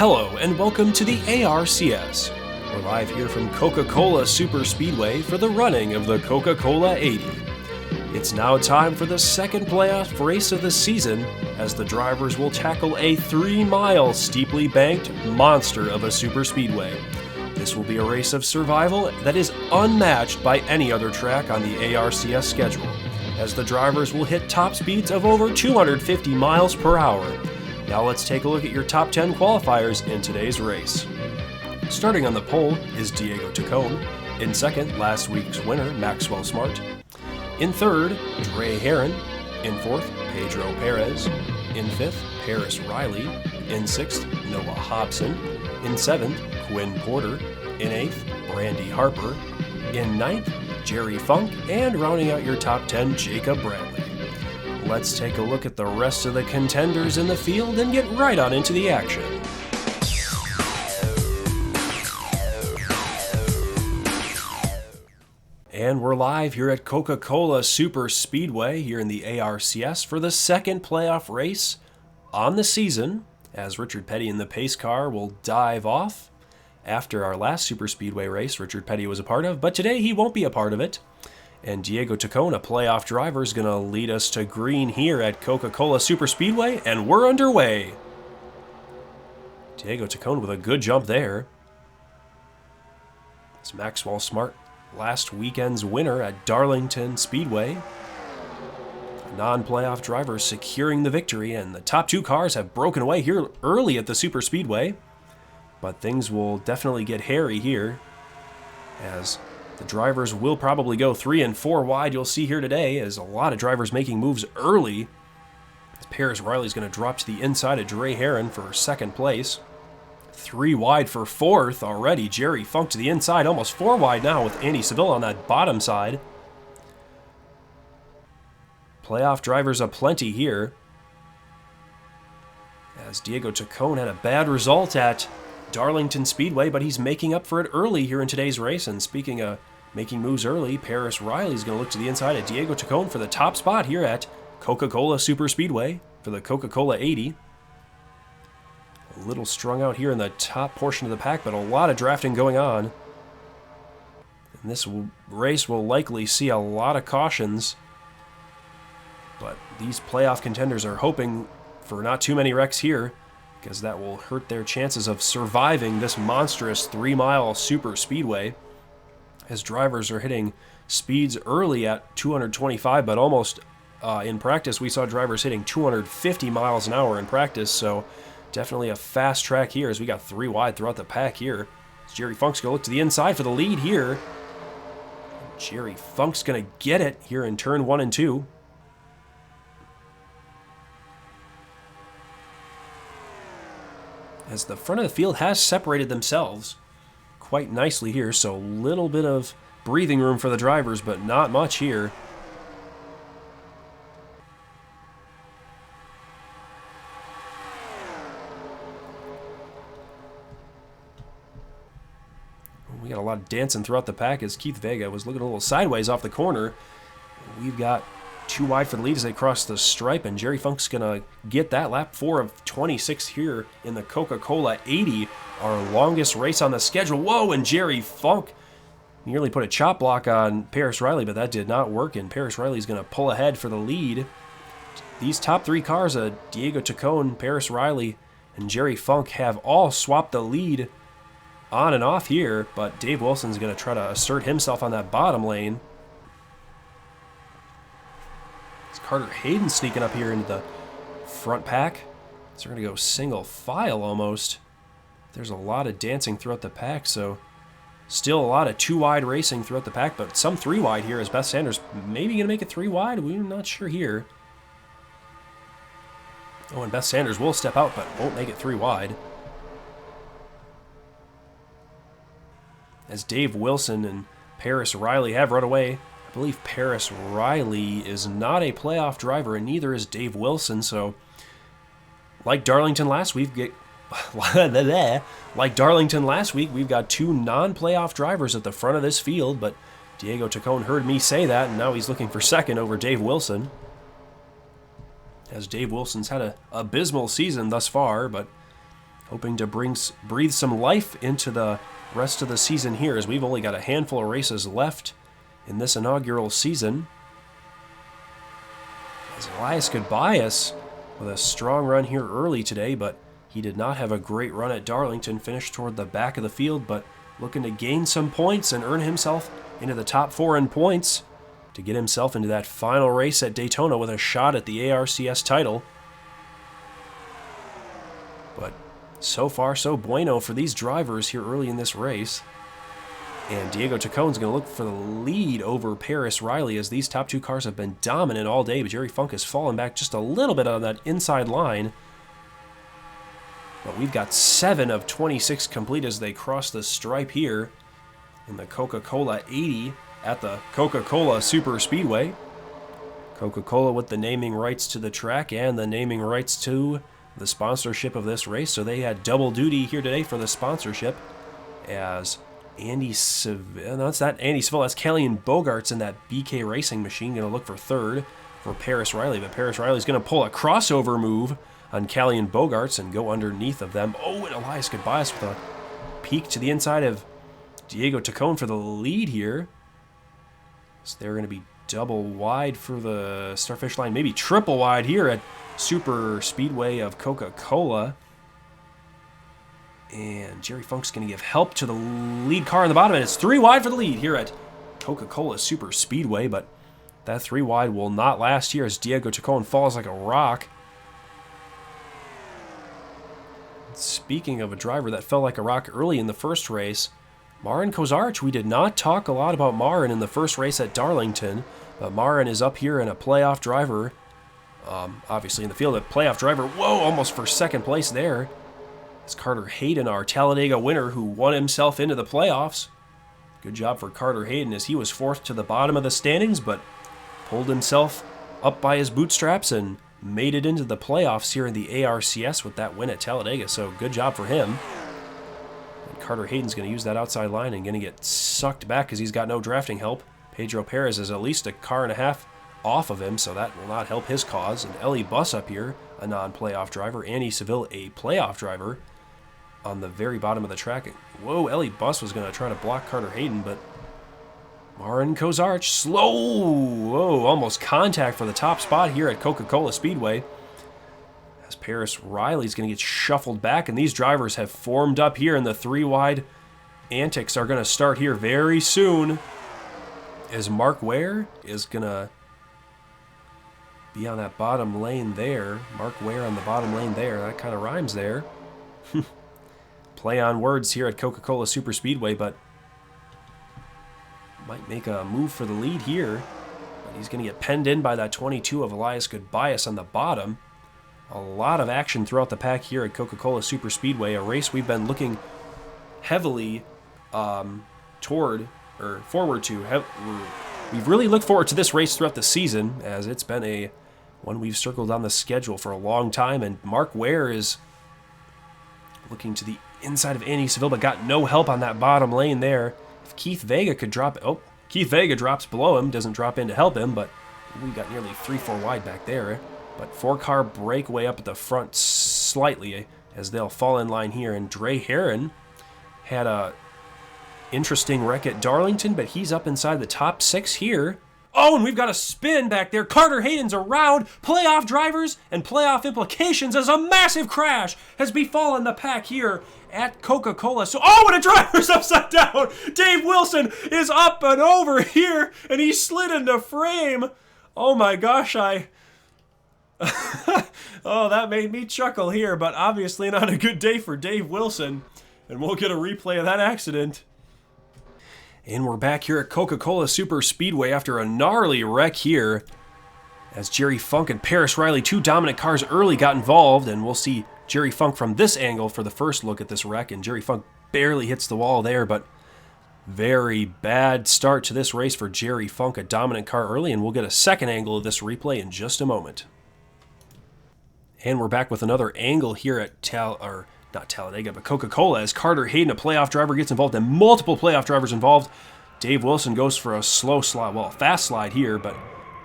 Hello and welcome to the ARCS. We're live here from Coca-Cola Super Speedway for the running of the Coca-Cola 80. It's now time for the second playoff race of the season as the drivers will tackle a 3-mile steeply banked monster of a super speedway. This will be a race of survival that is unmatched by any other track on the ARCS schedule, as the drivers will hit top speeds of over 250 miles per hour. Now let's take a look at your top 10 qualifiers in today's race. Starting on the pole is Diego Tacone. In second, last week's winner, Maxwell Smart. In third, Dre Herron. In fourth, Pedro Perez. In fifth, Paris Riley. In sixth, Noah Hobson. In seventh, Quinn Porter. In eighth, Brandy Harper. In ninth, Jerry Funk. And rounding out your top 10, Jacob Bradley. Let's take a look at the rest of the contenders in the field and get right on into the action. And we're live here at Coca-Cola Super Speedway here in the ARCS for the second playoff race on the season, as Richard Petty in the pace car will dive off after our last Super Speedway race Richard Petty was a part of, but today he won't be a part of it. And Diego Tacone, a playoff driver, is going to lead us to green here at Coca-Cola Super Speedway, and we're underway. Diego Tacone with a good jump there. It's Maxwell Smart, last weekend's winner at Darlington Speedway. A non-playoff driver securing the victory, and the top two cars have broken away here early at the Super Speedway. But things will definitely get hairy here, as the drivers will probably go 3 and 4 wide. You'll see here today as a lot of drivers making moves early. Paris Riley's going to drop to the inside of Dre Herron for second place. 3 wide for fourth already. Jerry Funk to the inside, almost 4 wide now with Andy Seville on that bottom side. Playoff drivers aplenty here, as Diego Tacone had a bad result at Darlington Speedway, but he's making up for it early here in today's race. And speaking of making moves early, Paris Riley's going to look to the inside of Diego Tacone for the top spot here at Coca-Cola Super Speedway for the Coca-Cola 80. A little strung out here in the top portion of the pack, but a lot of drafting going on. And this race will likely see a lot of cautions, but these playoff contenders are hoping for not too many wrecks here, because that will hurt their chances of surviving this monstrous 3-mile super speedway, as drivers are hitting speeds early at 225, but almost in practice we saw drivers hitting 250 miles an hour in practice, so definitely a fast track here as we got 3 wide throughout the pack here. Jerry Funk's going to look to the inside for the lead here. Jerry Funk's going to get it here in turn 1 and 2. As the front of the field has separated themselves quite nicely here, so a little bit of breathing room for the drivers, but not much here. We got a lot of dancing throughout the pack as Keith Vega was looking a little sideways off the corner. We've got 2 wide for the lead as they cross the stripe, and Jerry Funk's going to get that lap 4 of 26 here in the Coca-Cola 80, our longest race on the schedule. Whoa, and Jerry Funk nearly put a chop block on Paris Riley, but that did not work, and Paris Riley's going to pull ahead for the lead. These top 3 cars, Diego Tacone, Paris Riley, and Jerry Funk, have all swapped the lead on and off here, but Dave Wilson's going to try to assert himself on that bottom lane. Carter Hayden sneaking up here into the front pack. So we're going to go single file almost. There's a lot of dancing throughout the pack, so still a lot of 2 wide racing throughout the pack, but some 3 wide here as Beth Sanders maybe going to make it 3 wide. We're not sure here. Oh, and Beth Sanders will step out, but won't make it 3 wide. As Dave Wilson and Paris Riley have run away. I believe Paris Riley is not a playoff driver, and neither is Dave Wilson, so like Darlington last week, we've got 2 non-playoff drivers at the front of this field, but Diego Tacone heard me say that, and now he's looking for second over Dave Wilson. As Dave Wilson's had an abysmal season thus far, but hoping to breathe some life into the rest of the season here, as we've only got a handful of races left in this inaugural season. As Elias Goodbias with a strong run here early today, but he did not have a great run at Darlington, finished toward the back of the field, but looking to gain some points and earn himself into the top 4 in points to get himself into that final race at Daytona with a shot at the ARCS title. But so far, so bueno for these drivers here early in this race. And Diego Tacone's going to look for the lead over Paris Riley, as these top 2 cars have been dominant all day, but Jerry Funk has fallen back just a little bit on that inside line. But we've got 7 of 26 complete as they cross the stripe here in the Coca-Cola 80 at the Coca-Cola Super Speedway. Coca-Cola with the naming rights to the track and the naming rights to the sponsorship of this race, so they had double duty here today for the sponsorship, as Andy Seville, no, it's not Andy Seville, that's Callian Bogarts in that BK Racing machine, going to look for third for Paris Riley, but Paris Riley's going to pull a crossover move on Callian Bogarts and go underneath of them. Oh, and Elias Goodbias with a peek to the inside of Diego Tacone for the lead here. So they're going to be double wide for the starfish line, maybe triple wide here at Super Speedway of Coca-Cola. And Jerry Funk's going to give help to the lead car on the bottom, and it's 3 wide for the lead here at Coca-Cola Super Speedway, but that 3 wide will not last here as Diego Tacone falls like a rock. Speaking of a driver that fell like a rock early in the first race, Marin Kozarch. We did not talk a lot about Marin in the first race at Darlington, but Marin is up here in a playoff driver, obviously in the field, a playoff driver. Whoa, almost for second place there. It's Carter Hayden, our Talladega winner, who won himself into the playoffs. Good job for Carter Hayden, as he was 4th to the bottom of the standings, but pulled himself up by his bootstraps and made it into the playoffs here in the ARCS with that win at Talladega, so good job for him. And Carter Hayden's going to use that outside line and going to get sucked back because he's got no drafting help. Pedro Perez is at least a car and a half off of him, so that will not help his cause. And Ellie Buss up here, a non-playoff driver. Andy Seville, a playoff driver, on the very bottom of the track. Whoa, Ellie Buss was going to try to block Carter Hayden, but Marin Kozarch, slow, whoa, almost contact for the top spot here at Coca-Cola Speedway. As Paris Riley's going to get shuffled back, and these drivers have formed up here, and the 3 wide antics are going to start here very soon. As Mark Ware is going to be on that bottom lane there. Mark Ware on the bottom lane there. That kind of rhymes there. Play on words here at Coca-Cola Super Speedway, but might make a move for the lead here. But he's going to get penned in by that 22 of Elias Goodbias on the bottom. A lot of action throughout the pack here at Coca-Cola Super Speedway, a race we've been looking heavily forward to. We've really looked forward to this race throughout the season, as it's been one we've circled on the schedule for a long time, and Mark Ware is looking to the inside of Andy Seville, but got no help on that bottom lane there. If Keith Vega could drop... Oh, Keith Vega drops below him, doesn't drop in to help him, but we got nearly 3-4 wide back there. But 4-car breakaway up at the front slightly as they'll fall in line here. And Dre Herron had a interesting wreck at Darlington, but he's up inside the top 6 here. Oh, and we've got a spin back there. Carter Hayden's around. Playoff drivers and playoff implications as a massive crash has befallen the pack here at Coca-Cola. So, oh, and a driver's upside down. Dave Wilson is up and over here, and he slid into frame. Oh my gosh, oh, that made me chuckle here, but obviously not a good day for Dave Wilson. And we'll get a replay of that accident. And we're back here at Coca-Cola Super Speedway after a gnarly wreck here, as Jerry Funk and Paris Riley, 2 dominant cars early, got involved, and we'll see Jerry Funk from this angle for the first look at this wreck, and Jerry Funk barely hits the wall there, but very bad start to this race for Jerry Funk, a dominant car early, and we'll get a second angle of this replay in just a moment. And we're back with another angle here at not Talladega, but Coca-Cola, as Carter Hayden, a playoff driver, gets involved, and multiple playoff drivers involved. Dave Wilson goes for a fast slide here, but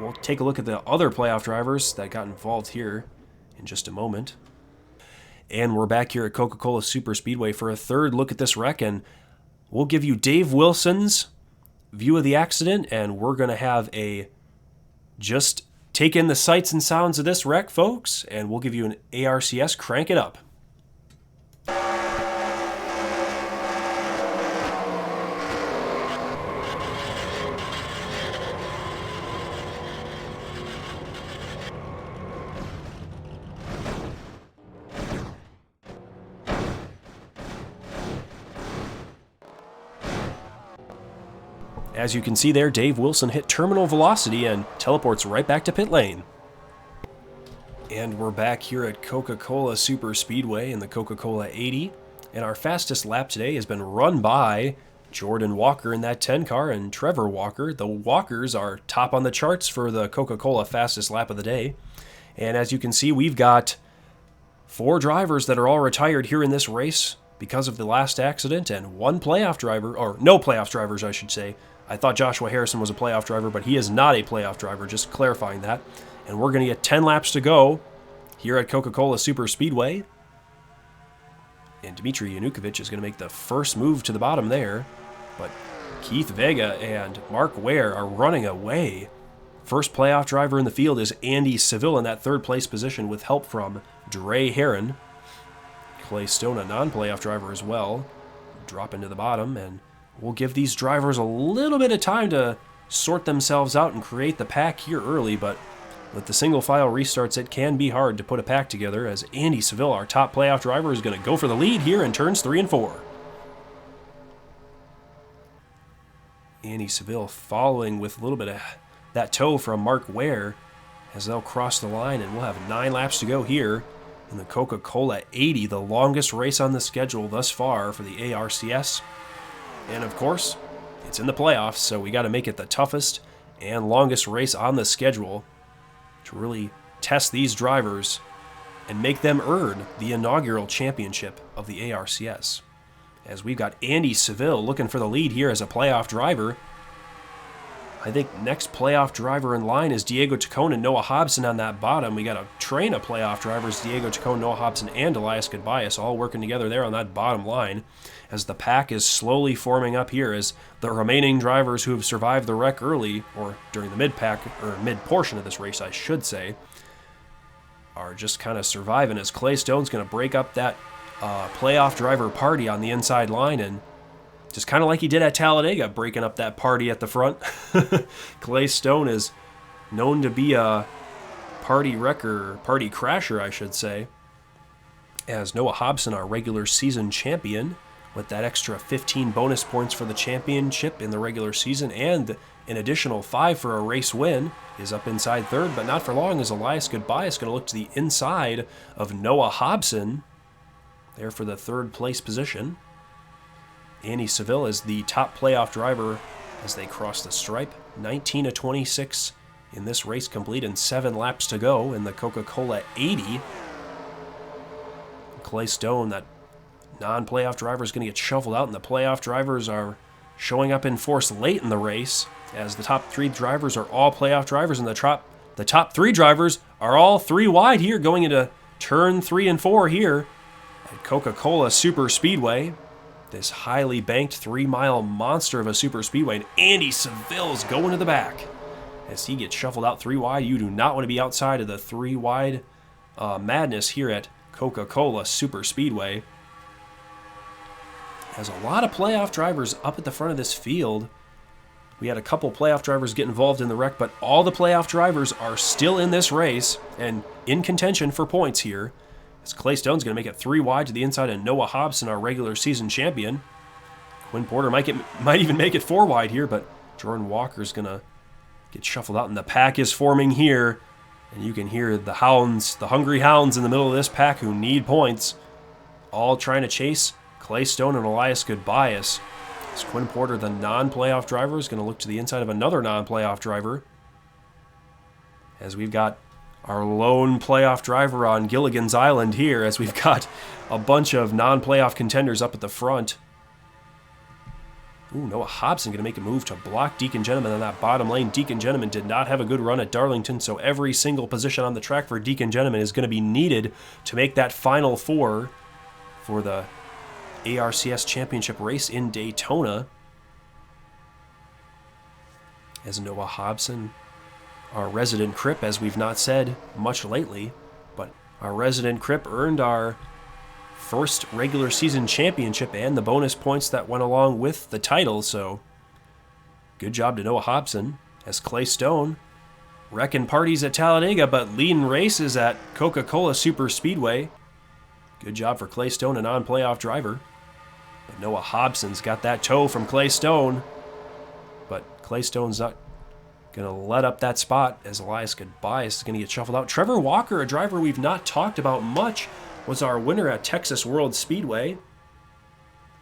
we'll take a look at the other playoff drivers that got involved here in just a moment. And we're back here at Coca-Cola Super Speedway for a third look at this wreck, and we'll give you Dave Wilson's view of the accident, and we're going to have a just take in the sights and sounds of this wreck, folks, and we'll give you an ARCS crank it up. As you can see there, Dave Wilson hit terminal velocity and teleports right back to pit lane. And we're back here at Coca-Cola Super Speedway in the Coca-Cola 80. And our fastest lap today has been run by Jordan Walker in that 10 car and Trevor Walker. The Walkers are top on the charts for the Coca-Cola fastest lap of the day. And as you can see, we've got 4 drivers that are all retired here in this race because of the last accident, and 1 playoff driver, or no playoff drivers, I should say. I thought Joshua Harrison was a playoff driver, but he is not a playoff driver, just clarifying that. And we're going to get 10 laps to go here at Coca-Cola Super Speedway. And Dmitry Yanukovych is going to make the first move to the bottom there. But Keith Vega and Mark Ware are running away. First playoff driver in the field is Andy Seville in that third place position with help from Dre Herron. Clay Stone, a non-playoff driver as well, drop into the bottom, and we'll give these drivers a little bit of time to sort themselves out and create the pack here early, but with the single file restarts, it can be hard to put a pack together, as Andy Seville, our top playoff driver, is going to go for the lead here in turns 3 and 4. Andy Seville following with a little bit of that tow from Mark Ware as they'll cross the line, and we'll have 9 laps to go here in the Coca-Cola 80, the longest race on the schedule thus far for the ARCS. And of course, it's in the playoffs, so we got to make it the toughest and longest race on the schedule to really test these drivers and make them earn the inaugural championship of the ARCS. As we've got Andy Seville looking for the lead here as a playoff driver. I think next playoff driver in line is Diego Chacon and Noah Hobson on that bottom. We got a train of playoff drivers, Diego Chacon, Noah Hobson, and Elias Goodbias, all working together there on that bottom line, as the pack is slowly forming up here as the remaining drivers who have survived the wreck early, or during the mid-pack, or mid-portion of this race, I should say, are just kind of surviving, as Clay Stone's going to break up that playoff driver party on the inside line, and just kind of like he did at Talladega, breaking up that party at the front. Clay Stone is known to be a party wrecker, party crasher, I should say, as Noah Hobson, our regular season champion, with that extra 15 bonus points for the championship in the regular season and an additional 5 for a race win, is up inside third, but not for long, as Elias Goodbias going to look to the inside of Noah Hobson there for the third place position. Andy Seville is the top playoff driver as they cross the stripe. 19 to 26 in this race complete and 7 laps to go in the Coca-Cola 80. Clay Stone, that non-playoff driver, is going to get shuffled out, and the playoff drivers are showing up in force late in the race, as the top 3 drivers are all playoff drivers, and the top 3 drivers are all 3 wide here going into turn 3 and 4 here at Coca-Cola Super Speedway. This highly banked 3-mile monster of a super speedway, and Andy Seville's going to the back as he gets shuffled out 3 wide. You do not want to be outside of the 3 wide madness here at Coca-Cola Super Speedway. Has a lot of playoff drivers up at the front of this field. We had a couple playoff drivers get involved in the wreck, but all the playoff drivers are still in this race and in contention for points here. As Clay Stone's going to make it 3 wide to the inside of Noah Hobson, our regular season champion. Quinn Porter might even make it 4 wide here, but Jordan Walker's going to get shuffled out, and the pack is forming here. And you can hear the hounds, the hungry hounds in the middle of this pack who need points, all trying to chase Clay Stone and Elias Goodbias. As Quinn Porter, the non-playoff driver, is going to look to the inside of another non-playoff driver. As we've got our lone playoff driver on Gilligan's Island here, as we've got a bunch of non-playoff contenders up at the front. Ooh, Noah Hobson going to make a move to block Deacon Gentleman on that bottom lane. Deacon Gentleman did not have a good run at Darlington, so every single position on the track for Deacon Gentleman is going to be needed to make that final four for the ARCS Championship race in Daytona. As Noah Hobson, our resident Crip, as we've not said much lately, but our resident Crip earned our first regular season championship and the bonus points that went along with the title, so good job to Noah Hobson. As Clay Stone wrecking parties at Talladega but leading races at Coca-Cola Super Speedway. Good job for Clay Stone, a non-playoff driver. But Noah Hobson's got that toe from Clay Stone, but Clay Stone's not going to let up that spot as Elias Goodbias is going to get shuffled out. Trevor Walker, a driver we've not talked about much, was our winner at Texas World Speedway.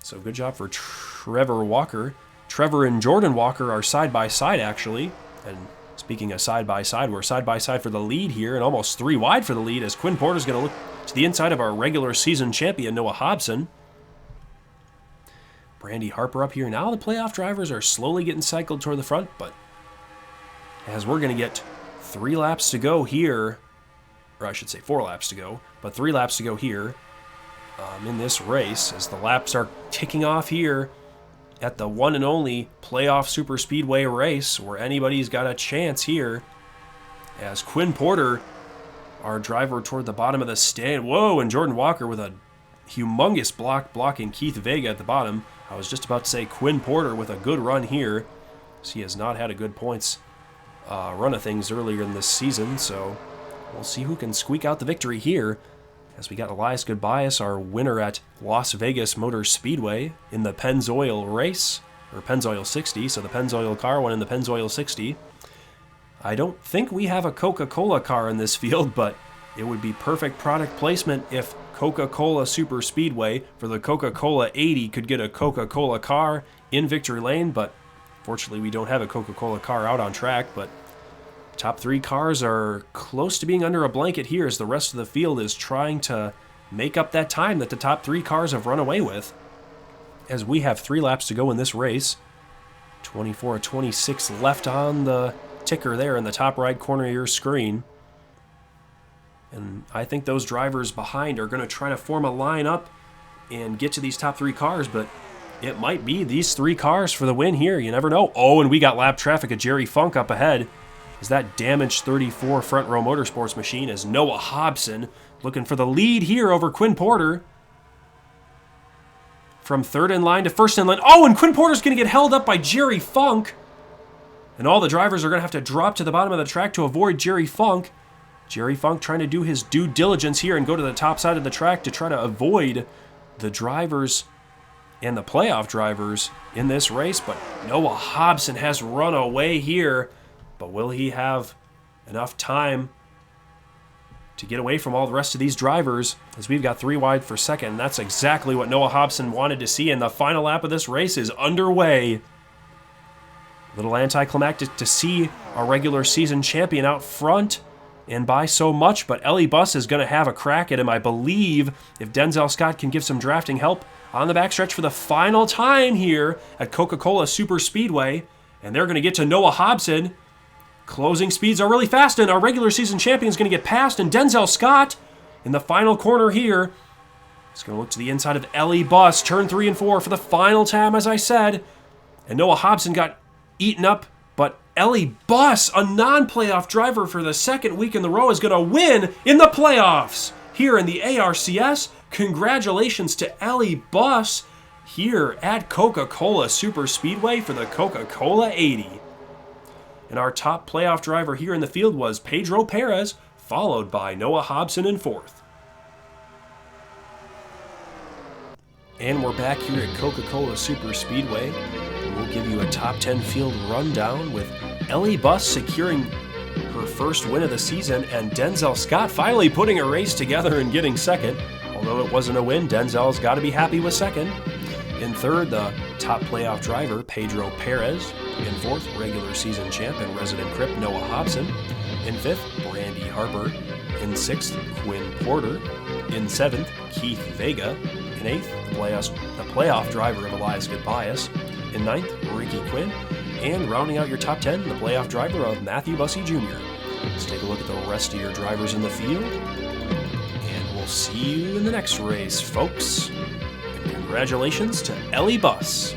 So good job for Trevor Walker. Trevor and Jordan Walker are side-by-side, actually. And speaking of side-by-side, we're side-by-side for the lead here, and almost 3 wide for the lead, as Quinn Porter's going to look to the inside of our regular season champion, Noah Hobson. Brandy Harper up here. Now the playoff drivers are slowly getting cycled toward the front, but as we're going to get 3 laps to go here, or I should say 4 laps to go, but 3 laps to go here in this race as the laps are ticking off here at the one and only playoff super speedway race where anybody's got a chance here. As Quinn Porter, our driver toward the bottom of the stand, whoa, and Jordan Walker with a humongous block blocking Keith Vega at the bottom. I was just about to say Quinn Porter with a good run here, as he has not had a good points run of things earlier in this season, so we'll see who can squeak out the victory here, as we got Elias Goodbias, our winner at Las Vegas Motor Speedway in the Pennzoil race, or Pennzoil 60, so the Pennzoil car won in the Pennzoil 60. I don't think we have a Coca-Cola car in this field, but it would be perfect product placement if Coca-Cola Super Speedway for the Coca-Cola 80 could get a Coca-Cola car in victory lane, but fortunately we don't have a Coca-Cola car out on track. But top 3 cars are close to being under a blanket here as the rest of the field is trying to make up that time that the top 3 cars have run away with. As we have 3 laps to go in this race, 24:26 left on the ticker there in the top right corner of your screen. And I think those drivers behind are going to try to form a lineup and get to these top 3 cars, but it might be these 3 cars for the win here. You never know. Oh, and we got lap traffic of Jerry Funk up ahead. Is that damaged 34 Front Row Motorsports machine as Noah Hobson looking for the lead here over Quinn Porter. From 3rd in line to 1st in line. Oh, and Quinn Porter's going to get held up by Jerry Funk. And all the drivers are going to have to drop to the bottom of the track to avoid Jerry Funk. Jerry Funk trying to do his due diligence here and go to the top side of the track to try to avoid the drivers and the playoff drivers in this race. But Noah Hobson has run away here. But will he have enough time to get away from all the rest of these drivers, as we've got 3 wide for second? And that's exactly what Noah Hobson wanted to see, and the final lap of this race is underway. A little anticlimactic to see our regular season champion out front and by so much, but Ellie Buss is going to have a crack at him, I believe, if Denzel Scott can give some drafting help on the backstretch for the final time here at Coca-Cola Super Speedway. And they're going to get to Noah Hobson. Closing speeds are really fast, and our regular season champion is going to get passed, and Denzel Scott in the final corner here is going to look to the inside of Ellie Buss. Turn 3 and 4 for the final time, as I said. And Noah Hobson got eaten up, but Ellie Buss, a non-playoff driver for the 2nd week in the row, is going to win in the playoffs here in the ARCS. Congratulations to Ellie Buss here at Coca-Cola Super Speedway for the Coca-Cola 80. And our top playoff driver here in the field was Pedro Perez, followed by Noah Hobson in 4th. And we're back here at Coca-Cola Super Speedway. We'll give you a top 10 field rundown with Ellie Buss securing her first win of the season and Denzel Scott finally putting a race together and getting 2nd. Although it wasn't a win, Denzel's got to be happy with 2nd. In 3rd, the top playoff driver, Pedro Perez. In 4th, regular season champ and resident Crip, Noah Hobson. In 5th, Brandy Harper. In 6th, Quinn Porter. In 7th, Keith Vega. In 8th, the playoff driver of Elias Goodbias. In 9th, Ricky Quinn. And rounding out your top 10, the playoff driver of Matthew Bussey Jr. Let's take a look at the rest of your drivers in the field. And we'll see you in the next race, folks. And congratulations to Ellie Buss.